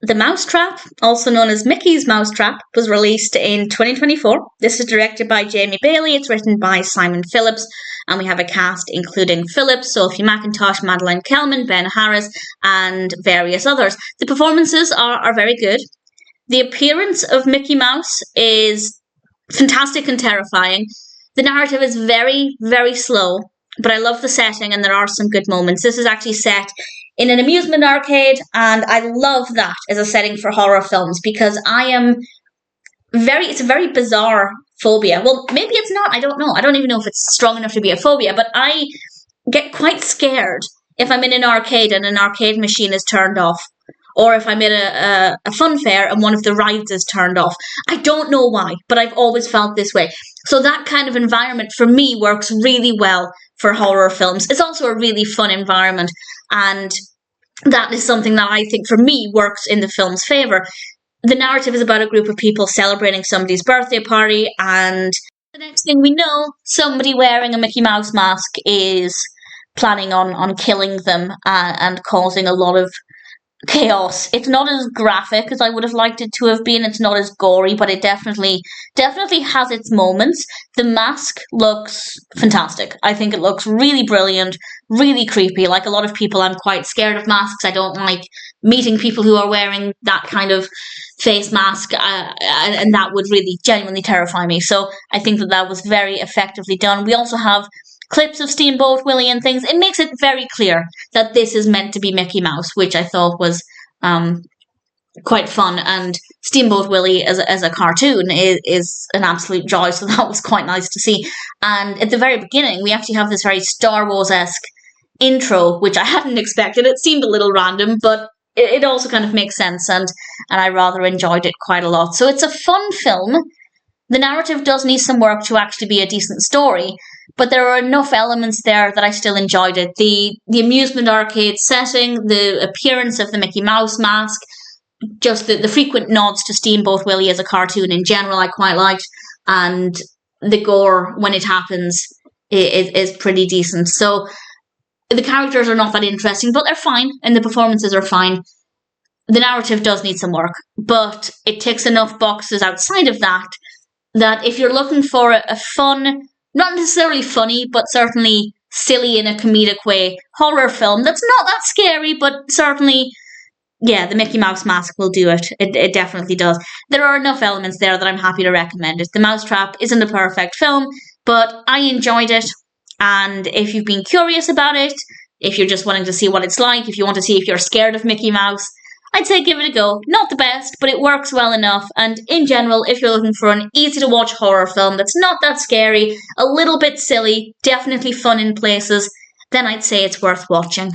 The Mousetrap, also known as Mickey's Mousetrap, was released in 2024. This is directed by Jamie Bailey. It's written by Simon Phillips. And we have a cast including Phillips, Sophie, McIntosh, Madeline, Kelman, Ben Harris, and various others. The performances are very good. The appearance of Mickey Mouse is fantastic and terrifying. The narrative is very, very slow, but I love the setting and there are some good moments. This is actually set in an amusement arcade, and I love that as a setting for horror films because it's a very bizarre phobia. Well, maybe it's not, I don't know. I don't even know if it's strong enough to be a phobia, but I get quite scared if I'm in an arcade and an arcade machine is turned off, or if I'm at a fun fair and one of the rides is turned off. I don't know why, but I've always felt this way. So that kind of environment for me works really well for horror films. It's also a really fun environment, and that is something that I think for me works in the film's favour. The narrative is about a group of people celebrating somebody's birthday party, and the next thing we know, somebody wearing a Mickey Mouse mask is planning on killing them and causing a lot of chaos. It's not as graphic as I would have liked it to have been. It's not as gory, but it definitely has its moments. The mask looks fantastic. I think it looks really brilliant, really creepy. Like a lot of people, I'm quite scared of masks. I don't like meeting people who are wearing that kind of face mask, and that would really genuinely terrify me. So I think that was very effectively done. We also have clips of Steamboat Willie and things. It makes it very clear that this is meant to be Mickey Mouse, which I thought was quite fun. And Steamboat Willie as a cartoon is an absolute joy, so that was quite nice to see. And at the very beginning, we actually have this very Star Wars-esque intro, which I hadn't expected. It seemed a little random, but it also kind of makes sense, and I rather enjoyed it quite a lot. So it's a fun film. The narrative does need some work to actually be a decent story, but there are enough elements there that I still enjoyed it. The amusement arcade setting, the appearance of the Mickey Mouse mask, just the frequent nods to Steamboat Willie as a cartoon in general I quite liked, and the gore when it happens is pretty decent. So the characters are not that interesting, but they're fine, and the performances are fine. The narrative does need some work, but it ticks enough boxes outside of that if you're looking for a fun, not necessarily funny, but certainly silly in a comedic way, horror film that's not that scary, but certainly, yeah, the Mickey Mouse mask will do it. It definitely does. There are enough elements there that I'm happy to recommend it. The Mousetrap isn't a perfect film, but I enjoyed it. And if you've been curious about it, if you're just wanting to see what it's like, if you want to see if you're scared of Mickey Mouse, I'd say give it a go. Not the best, but it works well enough. And in general, if you're looking for an easy-to-watch horror film that's not that scary, a little bit silly, definitely fun in places, then I'd say it's worth watching.